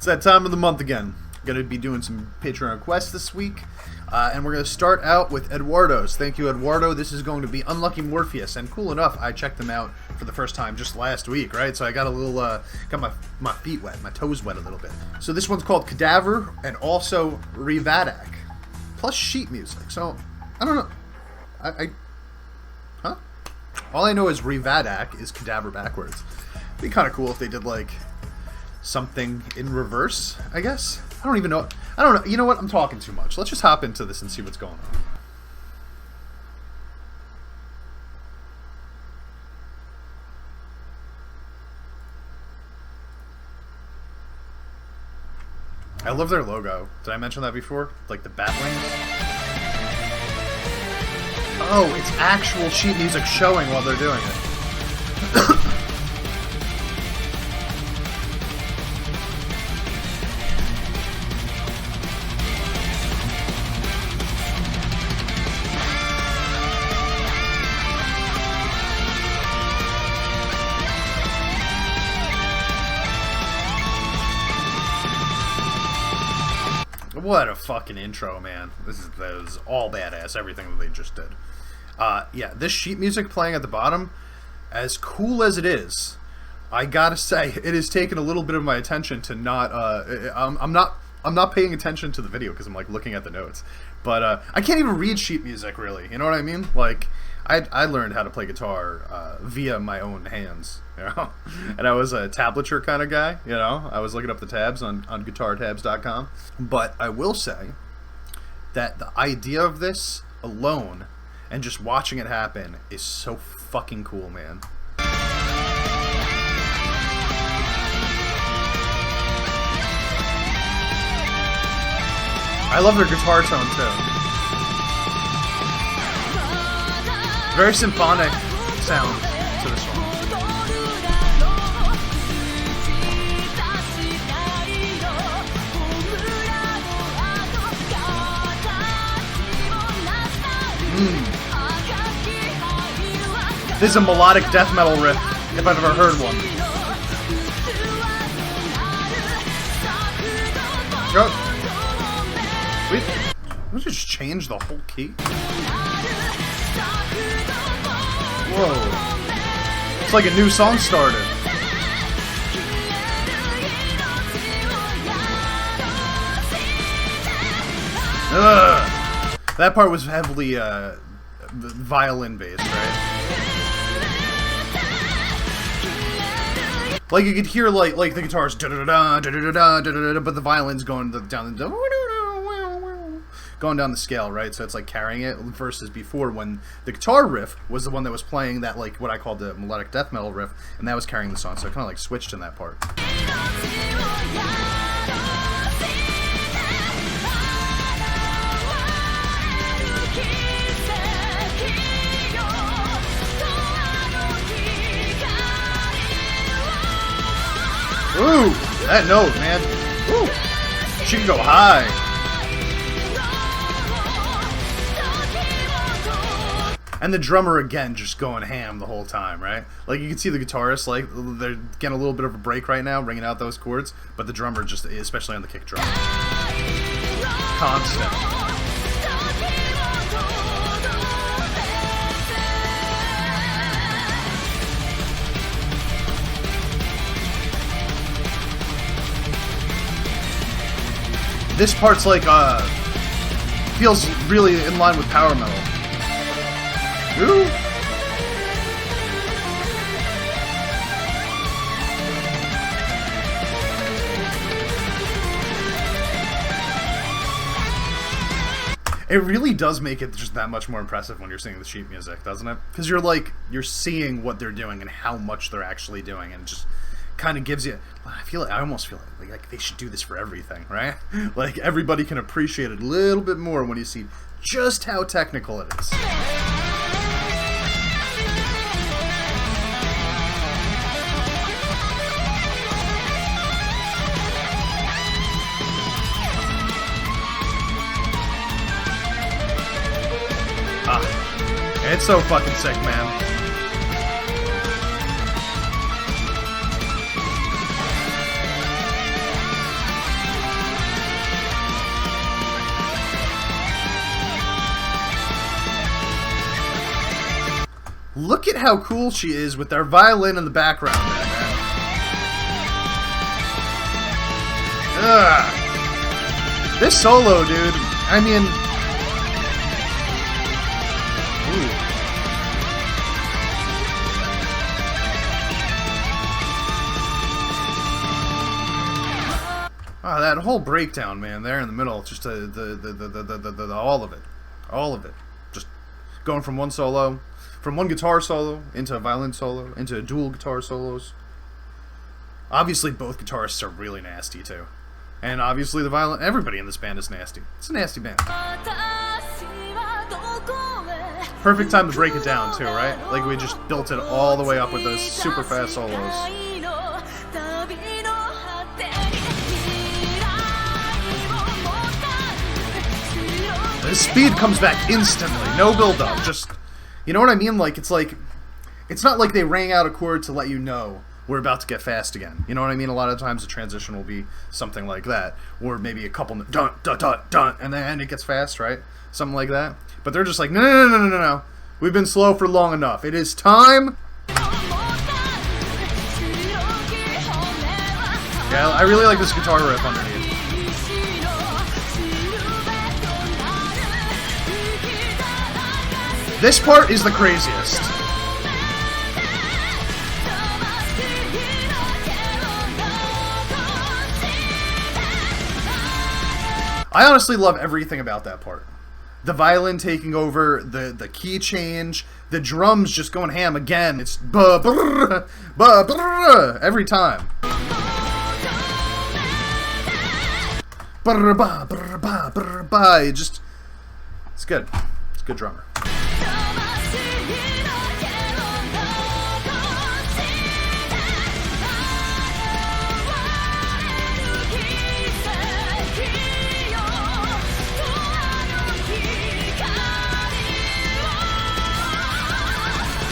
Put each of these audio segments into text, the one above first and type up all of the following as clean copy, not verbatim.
It's that time of the month again. Going to be doing some Patreon requests this week. And we're going to start out with Eduardo's. Thank you, Eduardo. This is going to be Unlucky Morpheus. And cool enough, I checked them out for the first time just last week, right? So I got a little, got my feet wet, my toes wet a little bit. So this one's called Cadaver and also Revadac. Plus sheet music. So, I don't know. Huh? All I know is Revadac is Cadaver backwards. It'd be kind of cool if they did, like, something in reverse, I guess. I don't even know. I don't know. You know what? I'm talking too much. Let's just hop into this and see what's going on. I love their logo. Did I mention that before? Like the bat wings? Oh, it's actual sheet music showing while they're doing it. What a fucking intro, man. This is all badass, everything that they just did. Yeah, this sheet music playing at the bottom, as cool as it is, I gotta say, it has taken a little bit of my attention to not, I'm not paying attention to the video because I'm like looking at the notes. But I can't even read sheet music, really, you know what I mean? Like, I learned how to play guitar via my own hands, you know? And I was a tablature kind of guy, you know? I was looking up the tabs on guitartabs.com. But I will say that the idea of this alone and just watching it happen is so fucking cool, man. I love their guitar tone, too. Very symphonic sound to this one. This is a melodic death metal riff, if I've ever heard one. Wait, let's just change the whole key. Whoa. It's like a new song started. Ugh. That part was heavily violin based, right? Like you could hear like the guitars da da da da da da da da, but the violin's going down the scale, right? So it's like carrying it versus before when the guitar riff was the one that was playing that, like, what I called the melodic death metal riff, and that was carrying the song, so it kind of like switched in that part. Ooh, that note, man. Ooh, she can go high. And the drummer, again, just going ham the whole time, right? Like, you can see the guitarist, like, they're getting a little bit of a break right now, ringing out those chords, but the drummer just, especially on the kick drum, constant. This part's like, feels really in line with power metal. Ooh. It really does make it just that much more impressive when you're seeing the sheet music, doesn't it? Because you're seeing what they're doing and how much they're actually doing, and it just kind of gives you, I almost feel like they should do this for everything, right? Like, everybody can appreciate it a little bit more when you see just how technical it is. It's so fucking sick, man. at how cool she is with their violin in the background there, man. Ugh. This solo, dude. I mean... Ooh. Ah, that whole breakdown, man, there in the middle, just the all of it, just going from one solo, from one guitar solo into a violin solo into dual guitar solos. Obviously, both guitarists are really nasty too, and obviously the violin. Everybody in this band is nasty. It's a nasty band. Perfect time to break it down too, right? Like we just built it all the way up with those super fast solos. The speed comes back instantly, no build up. Just, you know what I mean? Like it's not like they rang out a chord to let you know we're about to get fast again. You know what I mean? A lot of times the transition will be something like that, or maybe a couple dun dun dun dun, and then it gets fast, right? Something like that. But they're just like, no, no, no, no, no, no. We've been slow for long enough. It is time. Yeah, I really like this guitar riff underneath. This part is the craziest. I honestly love everything about that part. The violin taking over, the key change, the drums just going ham again. It's ba brr, ba brr, every time. Ba ba ba ba ba. It just, it's good. It's a good drummer.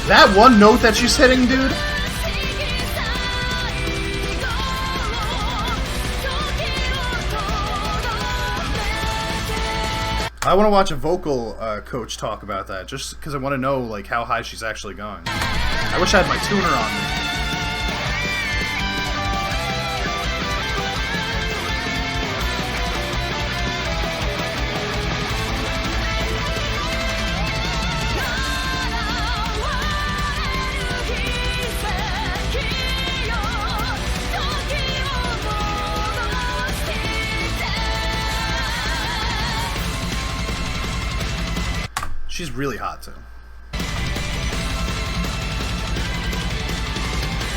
That one note that she's hitting, dude. I want to watch a vocal coach talk about that, just because I want to know like how high she's actually going. I wish I had my tuner on me. She's really hot too.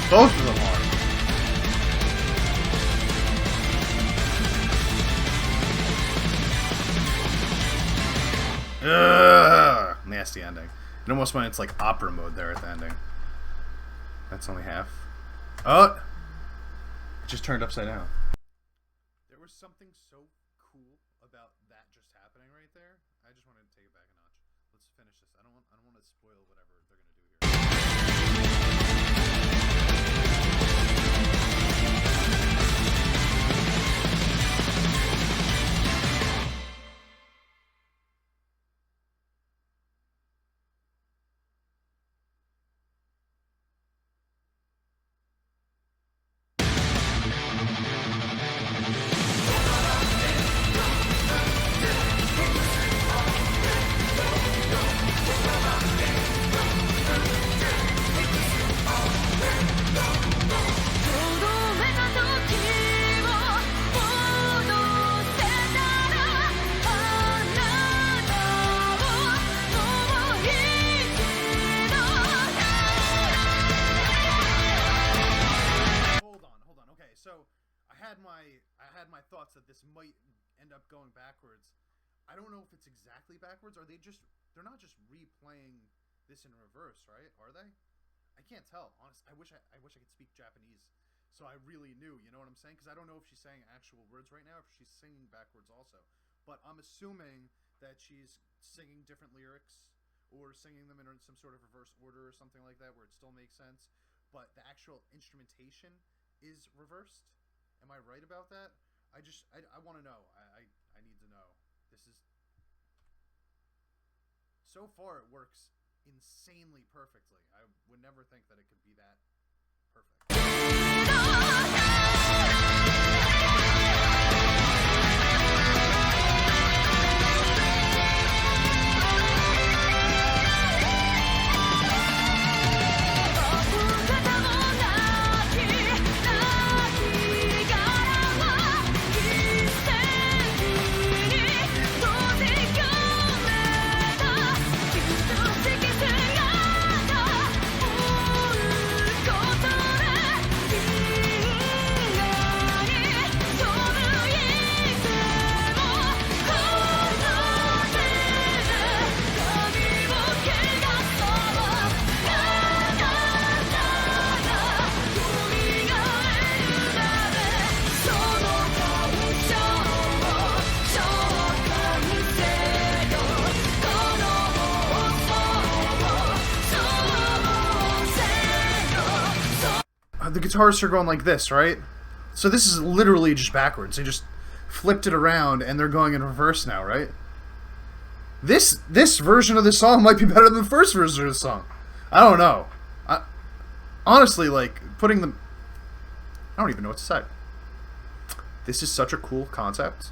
Both of them are. Ugh, nasty ending. It almost went it's like opera mode there at the ending. That's only half. Oh! It just turned upside down. There was something so cool about that just happening right there. I just wanted to take it back a notch. Let's finish this. I don't want to spoil whatever they're gonna do here. I had my thoughts that this might end up going backwards. I don't know if it's exactly backwards. Are they just? They're not just replaying this in reverse, right? Are they? I can't tell. Honestly, I wish I could speak Japanese, so I really knew. You know what I'm saying? Because I don't know if she's saying actual words right now, if she's singing backwards also. But I'm assuming that she's singing different lyrics or singing them in some sort of reverse order or something like that, where it still makes sense. But the actual instrumentation is reversed. Am I right about that? I want to know. I need to know. This is... So far it works insanely perfectly. I would never think that it could be that perfect. The guitarists are going like this, right? So this is literally just backwards. They just flipped it around and they're going in reverse now, right? This version of the song might be better than the first version of the song. I don't know. Honestly, like, putting them... I don't even know what to say. This is such a cool concept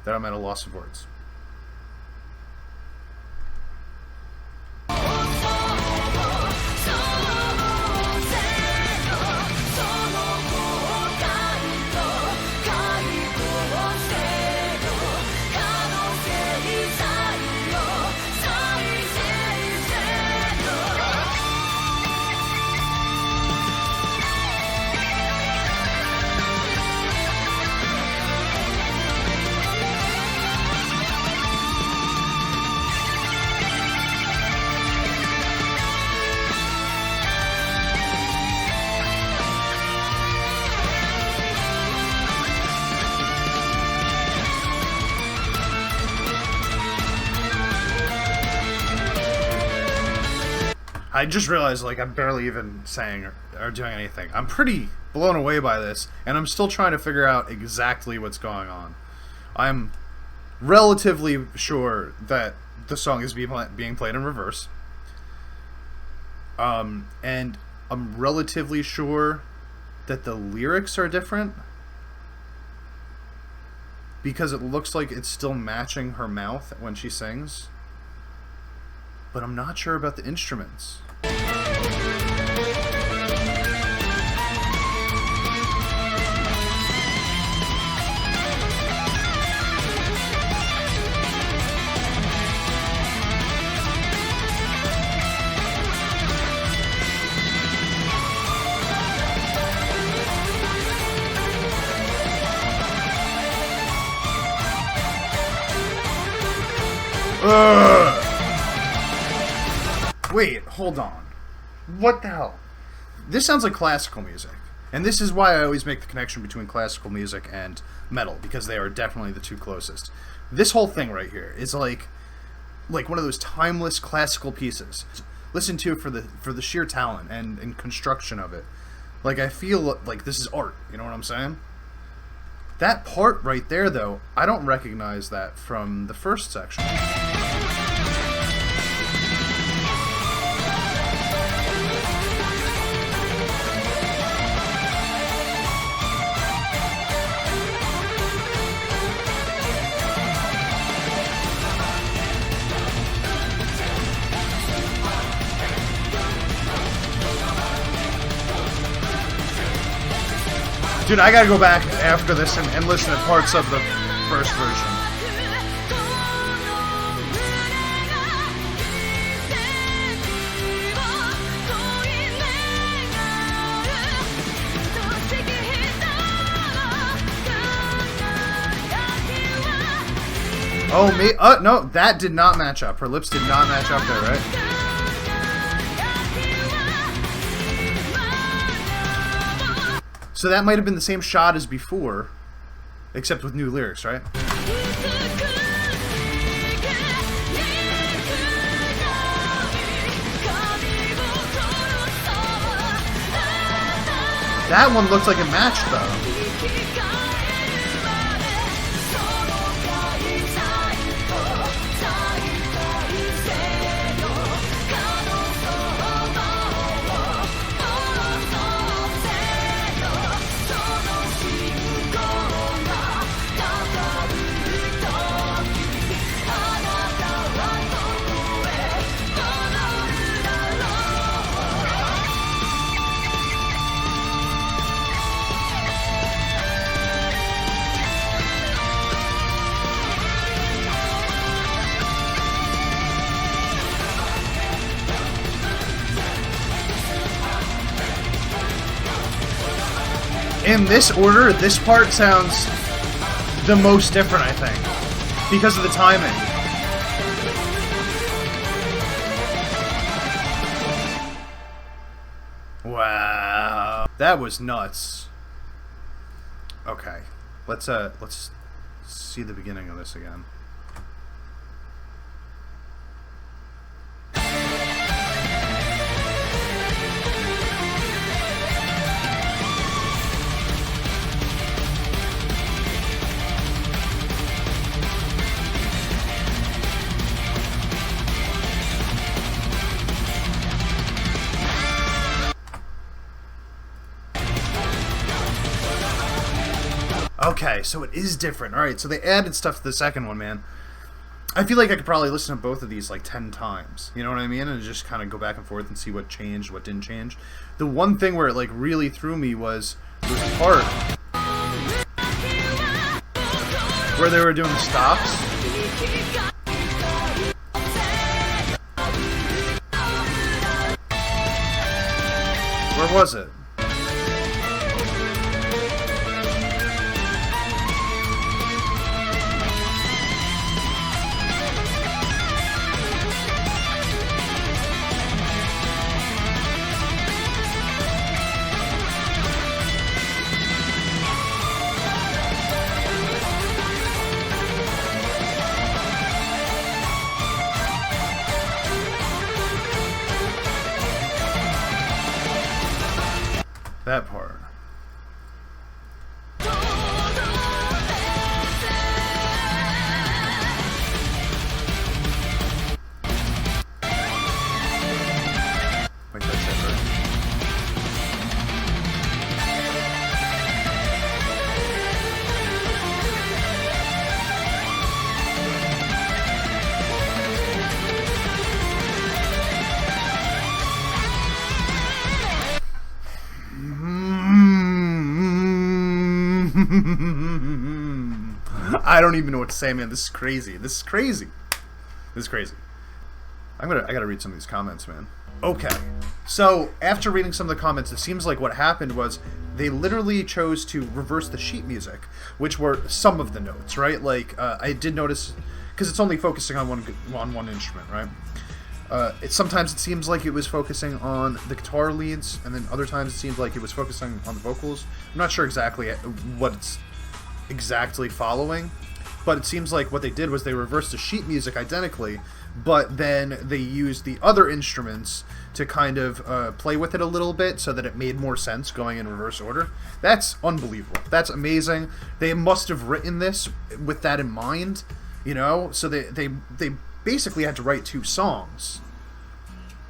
that I'm at a loss of words. I just realized, like, I'm barely even saying or doing anything. I'm pretty blown away by this, and I'm still trying to figure out exactly what's going on. I'm relatively sure that the song is being played in reverse. And I'm relatively sure that the lyrics are different, because it looks like it's still matching her mouth when she sings. But I'm not sure about the instruments. Wait, hold on. What the hell? This sounds like classical music. And this is why I always make the connection between classical music and metal, because they are definitely the two closest. This whole thing right here is like one of those timeless classical pieces. Listen to it for the sheer talent and construction of it. Like, I feel like this is art, you know what I'm saying? That part right there, though, I don't recognize that from the first section. Dude, I gotta go back after this and listen to parts of the first version. Oh, me? No, that did not match up. Her lips did not match up there, right? So that might have been the same shot as before, except with new lyrics, right? That one looks like it matched, though. In this order, this part sounds the most different, I think, because of the timing. Wow, that was nuts. Okay, let's see the beginning of this again. Okay, so it is different. Alright, so they added stuff to the second one, man. I feel like I could probably listen to both of these like 10 times. You know what I mean? And just kind of go back and forth and see what changed, what didn't change. The one thing where it like really threw me was a part where they were doing the stops. Where was it? That part. Wait, that's it, right? I don't even know what to say, man. This is crazy. This is crazy. This is crazy. I gotta read some of these comments, man. Okay. So, after reading some of the comments, it seems like what happened was they literally chose to reverse the sheet music, which were some of the notes, right? Like, I did notice, because it's only focusing on one instrument, right? Sometimes it seems like it was focusing on the guitar leads, and then other times it seemed like it was focusing on the vocals. I'm not sure exactly what it's exactly following, but it seems like what they did was they reversed the sheet music identically, but then they used the other instruments to kind of play with it a little bit so that it made more sense going in reverse order. That's unbelievable. That's amazing. They must have written this with that in mind, you know? So they basically had to write 2 songs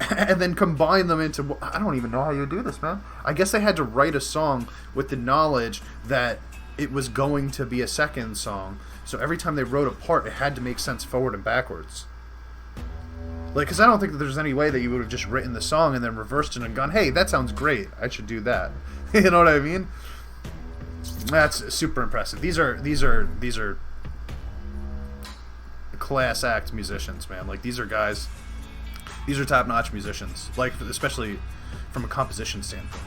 and then combine them into... I don't even know how you do this, man. I guess they had to write a song with the knowledge that it was going to be a second song. So every time they wrote a part, it had to make sense forward and backwards. Like, because I don't think that there's any way that you would have just written the song and then reversed it and gone, hey, that sounds great, I should do that. You know what I mean? That's super impressive. These are class act musicians, man. Like, these are guys, these are top-notch musicians. Like, especially from a composition standpoint.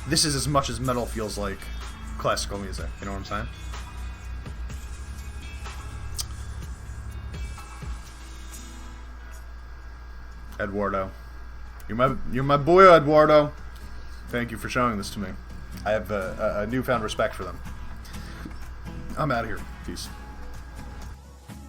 This is as much as metal feels like classical music. You know what I'm saying? Eduardo, you're my boy, Eduardo. Thank you for showing this to me. I have a newfound respect for them. I'm out of here. Peace.